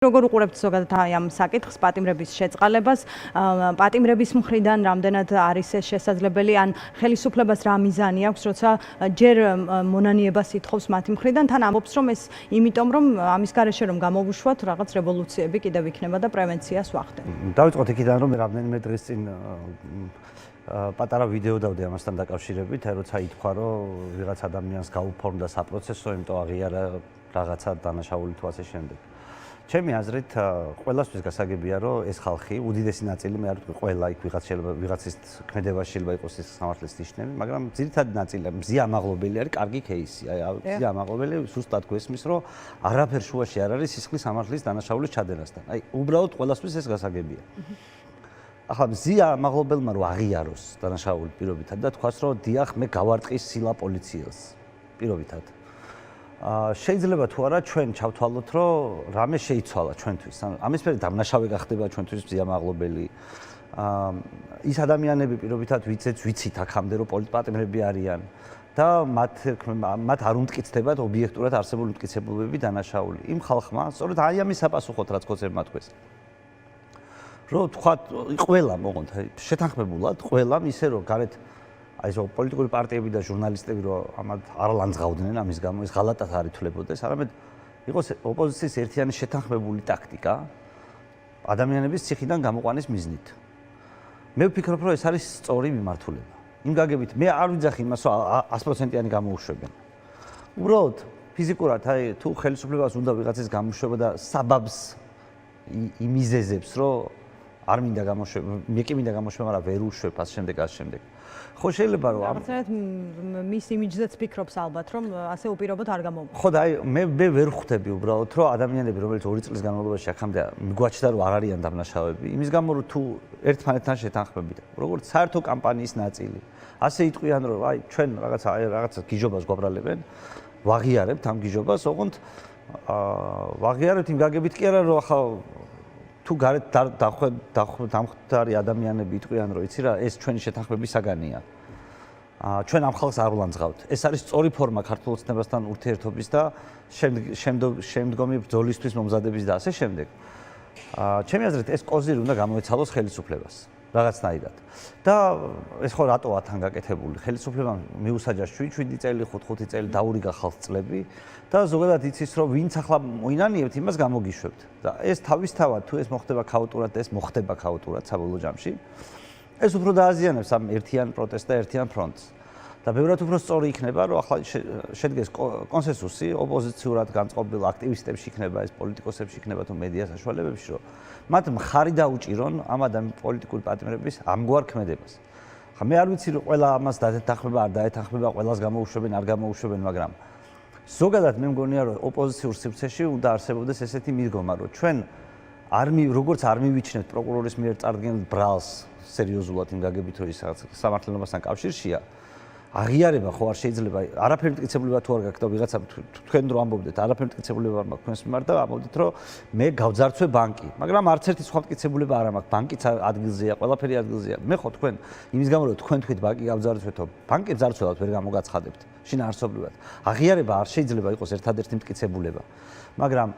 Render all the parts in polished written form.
როგორ უყურებთ ზოგადად ამ საკითხს პატიმრების შეწყალებას, პატიმრების მხრიდან რამდენად არის ეს შესაძლებელი, ან ხელისუფლებას რა მიზანი აქვს, როცა ჯერ მონანიებას ითხოვს მათი მხრიდან, თან ამბობს, რომ ეს იმიტომ, რომ ამის გარეშე რომ გამოვუშვათ, რაღაც რევოლუციები კიდევ იქნება და პრევენციას ვახდენ. დავიწყოთ იქიდან, რომ რამდენიმე დღის წინ პატარა ვიდეო დავდე ამასთან დაკავშირებით, როცა ითქვა, რომ ვიღაც ადამიანს გაუფორმდა საპროცესო, იმიტომ აღიარა რაღაცა დანაშაული თუ ასე შემდეგ. ჩემი აზრით, ყველასთვის გასაგებია, რომ ეს ხალხი, უდიდესი ნაწილი, მე არ ვიტყვი ყველა, იქ ვიღაცის ქმედებაში შეიძლება იყოს ეს სამართლის ნიშნები, მაგრამ ძირითადი ნაწილი, მზია ამაღლობელი არის, კარგი кейსი. აი, მზია ამაღლობელი სუსტად გვესმის, რომ არაფერ შუაში არ არის სისხლის სამართლის დანაშაულის ჩადენასთან. აი, უბრალოდ ყველასთვის ეს გასაგებია. ახლა მზია ამაღლობელმა რომ აღიაროს დანაშაული პირობითად და თქვას, რომ დიახ, მე გავარტყის სილა პოლიციელს პირობითად. შეიძლება თუ არა ჩვენ ჩავთვალოთ, რომ რამე შეიცვალა ჩვენთვის. ამისფერი დამნაშავე გახდება ჩვენთვის მზია ამაღლობელი. ის ადამიანები პირობითად ვიცით აქამდე რომ პოლიტპატიმრები არიან და მათ არ უმტკიცდებათ ობიექტურად არსებული მტკიცებულებები დანაშაული. იმ ხალხმა სწორედ აი ამის საპასუხოდ რაც კოცებმა თქვეს. რომ თქვა ყველა მოყონთ შეთანხმებულად ყველამ ისე რომ გარეთ აი ეს პოლიტიკური პარტიები და ჟურნალისტები რომ ამათ არ ლანძღავდნენ ამის გამო ეს ღალატად არ ითვლებოდეს, არამედ იყოს ოპოზიციის ერთიანი შეთანხმებული ტაქტიკა ადამიანების ციხიდან გამოყვანის მიზნით. მე ვფიქრობ, რომ ეს არის სწორი მიმართულება. იმ გაგებით მე არ ვიძახი იმას, რომ 100%-იანი გამოუშვებენ. უბრალოდ ფიზიკურად აი თუ ხელისუფლებას უნდა ვიღაცის გამოშვება და საბაბს იმიზეზებს, რომ არ მინდა გამოშვება, მე კი მინდა გამოშვება, მაგრამ ვერ უშვებ ასე შემდეგ. ხო შეიძლება რომ რაღაცნაირად მის იმიჯზეც ფიქრობს ალბათ, რომ ასე უპირობოდ არ გამოვიდა. ხო და აი მე ვერ ხვდები უბრალოდ, რომ ადამიანები, რომელიც 2 წლის განმავლობაში აქამდე მიგვაჩნდა, რომ არ არიან დამნაშავეები, იმის გამო რომ თუ ერთმანეთთან შეთანხმებით, როგორც საერთო კამპანიის ნაწილი, ასე იტყვიან, რომ აი ჩვენ რაღაცა გიჟობას გვაბრალებენ, ვაღიარებთ ამ გიჟობას, ოღონდ ვაღიარებთ იმ გაგებით კი არა, რომ ახლა თუ გარეთ დამხვდარი ადამიანები იტყვიან, რომ იცი რა, ეს ჩვენი შეთანხმების საგანია. ჩვენ ამ ხალხს არ ვლანძღავთ. ეს არის სწორი ფორმა ქართულ ოცნებასთან ურთიერთობის და შემდგომი ბრძოლისთვის მომზადების და ასე შემდეგ. ჩემი აზრით, ეს კოზირი უნდა გამოეცალოს ხელისუფლებას რაღაცნაირად. და ეს ხო რატოა თან გაკეთებული? ხელისუფლებამ მიუსაჯა 7 წელი, 5 წელი დაურიგა ხალხს წლები და ზოგადად იცის, რომ ვინც ახლა მოინანიებთ, იმას გამოგიშვებთ. და ეს თავისთავად თუ ეს მოხდება ქაოტურად, ეს მოხდება ქაოტურად საბოლოო ჯამში. ეს უფრო დააზიანებს ამ ერთიან პროტესტს და ერთიან ფრონტს. და ბევრად უფრო სწორი იქნება, რომ ახლა შედგეს კონსენსუსი ოპოზიციურად განწყობილ აქტივისტებში იქნება, ეს პოლიტიკოსებში იქნება თუ მედია საშუალებებში, რომ მათ მხარი დაუჭირონ ამ პოლიტიკური პატიმრების ამგვარ ქმედებას. ხა მე არ ვიცი, რომ ყველა ამას დაეთანხმება, არ დაეთანხმება, ყველას გამოუშვებენ, არ გამოუშვებენ, მაგრამ ზოგადად მე მგონია, რომ ოპოზიციურ სივრცეში უნდა არსებობდეს ესეთი მიდგომა, რომ ჩვენ როგორც არ მივიჩნევთ პროკურორის მიერ წარდგენილ ბრალს სერიოზულად იმ გაგებით, რომ ის სამართლებასთან კავშირშია. აღიარება ხო არ შეიძლება, არაფერი მტკიცებულება თუ არ გაქვს და ვიღაცა თქვენ რო ამბობდეთ, არაფერი მტკიცებულება არ მაქვს თქვენს მიმართ და ამბობდით, რომ მე გავძარცვე ბანკი, მაგრამ არც ერთი სხვა მტკიცებულება არ მაქვს, ბანკიც ადგილზეა, ყველაფერი ადგილზეა. მე ხო თქვენ იმის გამო რომ თქვენ თქვით ბანკი გავძარცვეთო, ბანკი ძარცველად ვერ გამოგაცხადებთ, შინაარსობრივად. აღიარება არ შეიძლება იყოს ერთადერთი მტკიცებულება. მაგრამ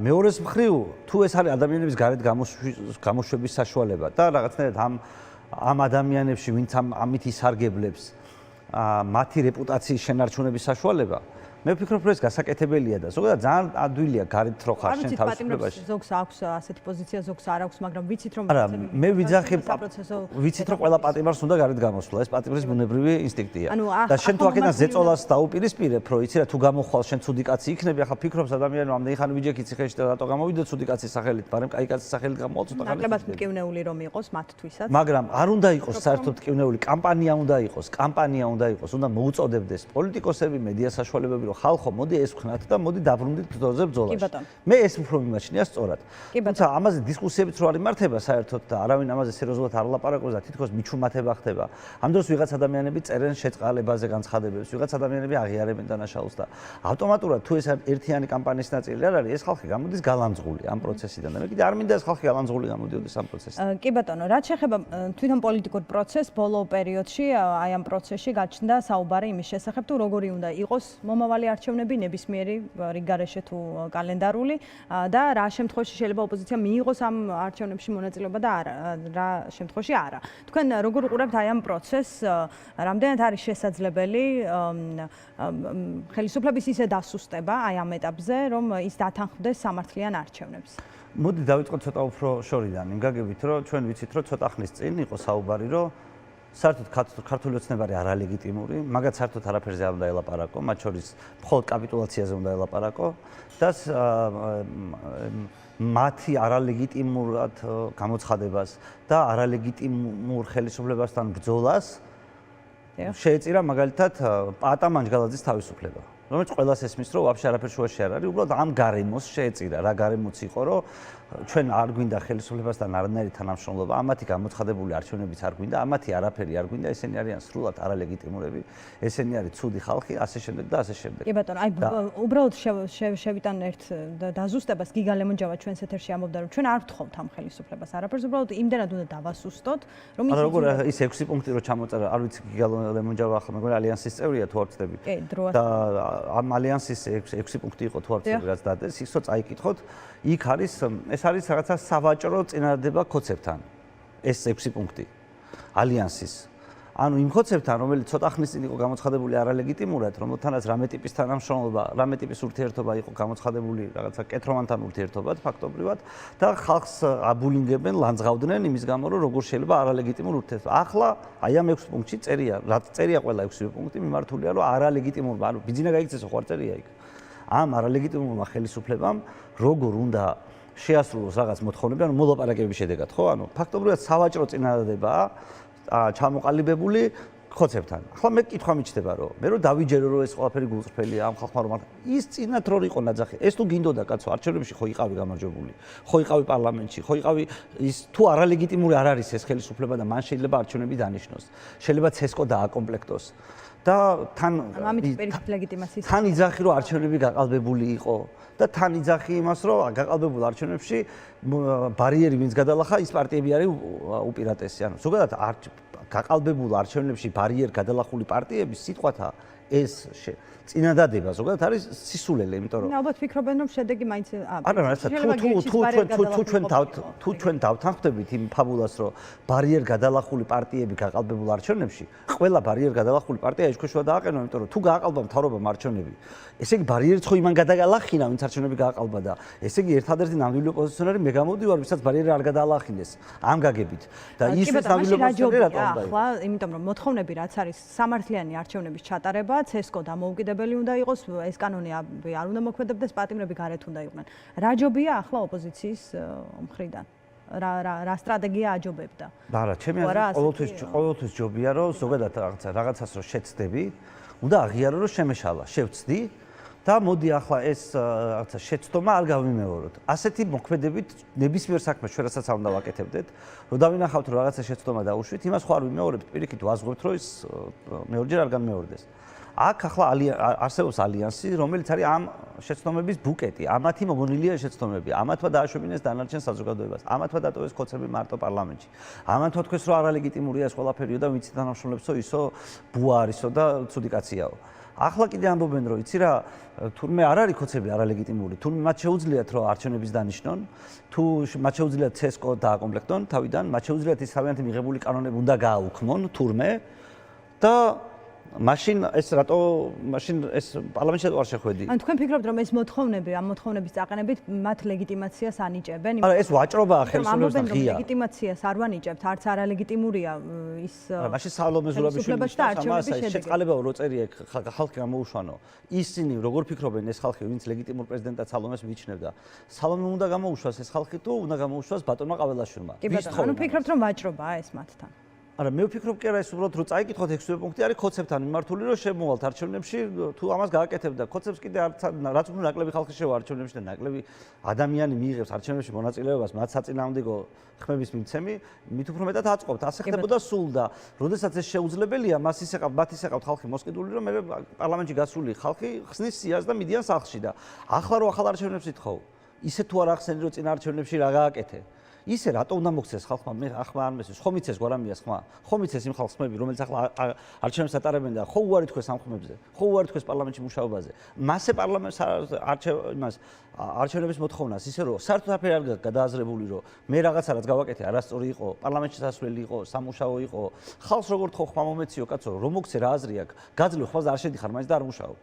მეორეს მხრივ, თუ ეს არის ადამიანების გარეთ გამოშვების საშუალება და რაღაცნაირად ამ ადამიანებში, ვინც ამით ისარგებლებს მათი რეპუტაციის შენარჩუნების საშუალება, მე ვფიქრობ, რომ ეს გასაკეთებელია და ზოგადად ძალიან ადვილია გარეთ რო ხარ შენ თავისუფლებაში. ზოგს აქვს ასეთი პოზიცია, ზოგს არ აქვს, მაგრამ ვიცით რომ არა, მე ვიძახი ვიცით რომ ყველა პატიმარს უნდა გარეთ გამოსვლა, ეს პატიმრის ბუნებრივი ინსტინქტია. და შენ თუ აქედან ზეწოლას დაუპირისპირებ, რომ იცი რა თუ გამოხვალ შენ ცუდი კაცი იქნები, ახლა ფიქრობს ადამიანი რომ ამდენი ხანი ვიჯექი ციხეში და რატო გამოვიდა ცუდი კაცის სახელით, მაგრამ კაი კაცის სახელით გამოვალ ცოტა ხანი. ნაკლებად მტკივნეული რომ იყოს მათთვისაც. მაგრამ არ უნდა იყოს საერთოდ მტკივნეული, კამპანია უნდა იყოს, უნდა მოუწოდებდეს პოლიტიკოსები, მედია საშუალებები, რომ ხალხო, მოდი ეს ვხნათ და მოდი დაბრუნდით ბრძოლაზე ბრძოლაში. მე ეს უფრო მიმაჩნია სწორად. თუმცა ამაზე დისკუსიებიც რო არ იმართება საერთოდ და არავინ ამაზე სერიოზულად არ ლაპარაკობს და თითქოს მიჩუმათება ხდება. ამ დროს ვიღაც ადამიანები წერენ შეწყალებაზე განცხადებებს, ვიღაც ადამიანები აღიარებენ დანაშაულს და ავტომატურად თუ ეს ერთიანი კამპანიის ნაწილი არ არის, ეს ხალხი გამოდის გალანძღული ამ პროცესიდან და მე კიდე არ მინდა ეს ხალხი გალანძღული გამოდიოდეს ამ პროცესიდან. კი ბატონო, რაც შეეხება თვითონ პოლიტიკურ პროცესს, ბოლო პერიოდში აი ამ პროცესში გაჩნდა საუბარი იმის შესახებ, თუ როგორი უნდა იყოს მომავალი მრავალი არჩევნები ნებისმიერი რიგგარეშე თუ კალენდარული და რა შემთხვევაში შეიძლება ოპოზიცია მიიღოს ამ არჩევნებში მონაწილეობა და რა შემთხვევაში არა. თქვენ როგორ უყურებთ აი ამ პროცესს, რამდენად არის შესაძლებელი ხელისუფლების ისე დასუსტება აი ამ ეტაპზე, რომ ის დათანხმდეს სამართლიან არჩევნებს? მოდი დავიწყოთ ცოტა უფრო შორიდან. იმ გაგებით, რომ ჩვენ ვიცით, რომ ცოტა ხნის წინ იყო საუბარი, რომ საერთოდ ქართული ოცნებარი არალეგიტიმური, მაგაც საერთოდ არაფერზე არ უნდა ელაპარაკო, მათ შორის მხოლოდ კაპიტულაციაზე უნდა ელაპარაკო და მათი არალეგიტიმურად გამოცხადებას და არალეგიტიმურ ხელისუფლებასთან ბრძოლას შეეწირა მაგალითად პატა მანჯგალაძის თავისუფლება. რომელიც ყველას ესმის, რომ ვაფშე არაფერ შუაში არ არის, უბრალოდ ამ გარემოს შეეწირა, რა გარემოც იყო, რომ ჩვენ არ გვინდა ხელისუფლებასთან არანაირი თანამშრომლობა, ამათი გამოცხადებული არჩევნებიც არ გვინდა, ამათი არაფერი არ გვინდა, ესენი არიან სრულად არალეგიტიმურები, ესენი არის ცუდი ხალხი, ასე შემდეგ და ასე შემდეგ. კი ბატონო, აი უბრალოდ შევიტან ერთ დაზუსტებას გიგა ლემონჯავა ჩვენს ეთერში ამბობდა, რომ ჩვენ არ ვთხოვთ ამ ხელისუფლებას არაფერს, უბრალოდ იმდენად უნდა დავასუსტოთ, რომ ის 6 პუნქტი რო ჩამოწერა, არ ვიცი გიგა ლემონჯავა ახლა მეგონი ალიანსის წევრია თუ არ ვწდები. კი, დროა. და ამ ალიანსის 6 პუნქტი იყო თუ არ ვწდები, რაც დადეს, ისო წაიკითხოთ, იქ არის ეს არის რაღაცა სავაჭრო წინადადება ქოცებთან. ეს 6 პუნქტი ალიანსის. ანუ იმ ხოცებთან, რომელიც ცოტა ხნის წინ იყო გამოცხადებული არალეგიტიმურად, რომელთანაც რამე ტიპის თანამშრომლობა, რამე ტიპის ურთიერთობა იყო გამოცხადებული რაღაცა კეთრომანთან ურთიერთობად ფაქტობრივად და ხალხს აბულინგებენ, ლანძღავდნენ იმის გამო, რომ როგორ შეიძლება არალეგიტიმურ ურთიერთობა. ახლა აი ამ 6 პუნქტში წერია, რაც წერია ყველა 6 პუნქტი მიმართულია, რომ არალეგიტიმურობა, ანუ ბიძინა გაიქცესო ხო არ წერია იქ. ამ არალეგიტიმურმა ხელისუფლებამ როგორ უნდა შეასრულოს რაღაც მოთხოვნები, ანუ მოლაპარაკებების შედეგად, ხო? ანუ ფაქტობრივად სავაჭრო წინადადებაა ჩამოყალიბებული ხოცებთან. ახლა მე კითხვა მიჩნდება, რომ მე რო დავიჯერო, რომ ეს ყველაფერი გულწრფელია ამ ხალხმა რომ ის წინათ რო იყო ნაძახი. ეს თუ გინდოდა კაცო, არჩევნებში ხო იყავი გამარჯვებული, ხო იყავი პარლამენტში, ხო იყავი ის თუ არალეგიტიმური არ არის ეს ხელისუფლება და მან შეიძლება არჩევნები დანიშნოს. შეიძლება ცესკო დააკომპლექტოს. და თან თან იძახი რომ არჩევნები გაყალბებული იყო და თან იძახი იმას რომ გაყალბებულ არჩევნებში ბარიერი ვინც გადალახა ის პარტიები არის უპირატესი. ანუ ზოგადად გაყალბებულ არჩევნებში ბარიერ გადალახული პარტიების სიტყვათა ეს წინადადება ზოგადად არის სისულელე, იმიტომ რომ ალბათ ფიქრობენ რომ შედეგი მაინც არა, თუ ჩვენ დავთანხმდებით იმ ფაბულას, რომ ბარიერ გადალახული პარტიები გაყალბებულ არჩევნებში, ყველა ბარიერ გადალახული პარტია ეჭქვეშვა დააყენა, იმიტომ რომ თუ გააყალბა მთავრობამ არჩევნები, ესე იგი ბარიერიც ხო იმან გადაგალახინა, ვინც არჩევნები გააყალბა და ესე იგი ერთადერთი ნამდვილი ოპოზიციონერი მე გამოვდივარ, ვისაც ბარიერი არ გადაალახინეს ამ გაგებით. და ისიც ნამდვილი ოპოზიციონერი რატომ უნდა ახლა, იმიტომ რომ მოთხოვნები რაც არის სამართლიანი არჩევნების ჩატარება, ცესკო დამოუკიდებელი უნდა იყოს, ეს კანონი არ უნდა მოქმედებდეს, პატიმრები გარეთ უნდა იყვნენ. რა ჯობია ახლა ოპოზიციის მხრიდან? რა სტრატეგია აჯობებდა? არა, ჩემი აზრით ყოველთვის ჯობია, რომ ზოგადად რაღაცას რო შეცდები, უნდა აღიარო, რომ შემეშალა, შევცდი და მოდი ახლა ეს რაღაცა შეცდომა არ გავიმეოროთ. ასეთი მოქმედებით ნებისმიერ საქმეს ჩვენ რასაც არ უნდა ვაკეთებდეთ, რომ დავინახავთ რომ რაღაცა შეცდომა დაუშვით, იმას ხო არ ვიმეორებთ, პირიქით ვაზღვევთ, რომ ის მეორჯერ არ განმეორდეს. აქ ახლა არსებობს ალიანსი, რომელიც არის ამ შეცდომების ბუკეტი. ამათი მოგონილია შეცდომები. ამათმა დააშვებინეს დანარჩენ საზოგადოებას. ამათმა დატოვეს ხოცები მარტო პარლამენტში. ამათმა თქვეს რომ არალეგიტიმურია ეს ყველაფერიო და ვიცი თანამშრომლებსო ისო ბუა არისო და ცუდი კაციაო. ახლა კიდე ამბობენ რომ იცი რა, თურმე არ არის ხოცები არალეგიტიმური, თურმე მათ შეუძლიათ რომ არჩევნების დანიშნონ, თუ მათ შეუძლიათ ცესკო დააკომპლექტონ თავიდან, მათ შეუძლიათ ის თავიანთი მიღებული კანონები უნდა გააუქმონ თურმე და მაშინ ეს რატო მაშინ ეს პარლამენტში არ შეხვედი? ანუ თქვენ ფიქრობთ რომ ეს მოთხოვნები, ამ მოთხოვნების წაყენებით მათ ლეგიტიმაციას ანიჭებენ? არა, ეს ვაჭრობაა ხელისუფლებასთან ღია. ლეგიტიმაციას არ ვანიჭებთ, არც არალეგიტიმურია ის. მაშინ სალომე ზურაბიშვილის შეწყალებაო რო წერია ხალხი გამოუშვანო. ისინი როგორ ფიქრობენ ეს ხალხი, ვინც ლეგიტიმურ პრეზიდენტად სალომეს მიიჩნევდა? სალომე უნდა გამოუშვას ეს ხალხი თუ უნდა გამოუშვას ბატონმა ყაველაშვილმა? ანუ ფიქრობთ რომ ვაჭრობაა ეს მათთან? არა, მე ვფიქრობ კი არა, ეს უბრალოდ რო წაიკითხოთ 6 პუნქტი არის ხოცებთან მიმართული, რომ შემოვალთ არჩევნებში, თუ ამას გააკეთებდა. ხოცებს კიდე რაც უფრო ნაკლები ხალხი შევა არჩევნებში და ნაკლები ადამიანი მიიღებს არჩევნებში მონაწილეობას, მათ საწინააღმდეგო ხმების მიმცემი, მით უფრო მეტად აწყობთ. ასე ხდებოდა სულ და როდესაც ეს შეუძლებელია, მათ ისე ყავთ ხალხი მოსყიდული, რომ მე პარლამენტში გასული ხალხი ხსნის სიას და მიდიან სახლში და ახლა რო ახალ არჩევნებს ითხოვ, ისე თუ არ ახსენი რომ წინა არჩევნებში რა გააკეთე? ისე რატო უნდა მოქცეს ხალხმა მე ახლა არ მესმის ხომ იცეს გვარამიას ხმა ხომ იცეს იმ ხალხს ხმები რომელიც ახლა არჩევნებს ატარებენ და ხო უარი თქვეს ამ ხმებზე ხო უარი თქვეს პარლამენტში მუშაობაზე მასე პარლამენტს არჩევნების მოთხოვნას ისე რომ საერთოდ არაფერი არ გადააზრებული რომ მე რაღაცა რაც გავაკეთე არასწორი იყო პარლამენტში სასვლელი იყო სამუშაო იყო ხალხს როგორ თქო ხმა მომეციო კაცო რომ მოგცე რა აზრი აქვს გაძლევ ხმაზე არ შედიხარ მაინც და არ მუშაობ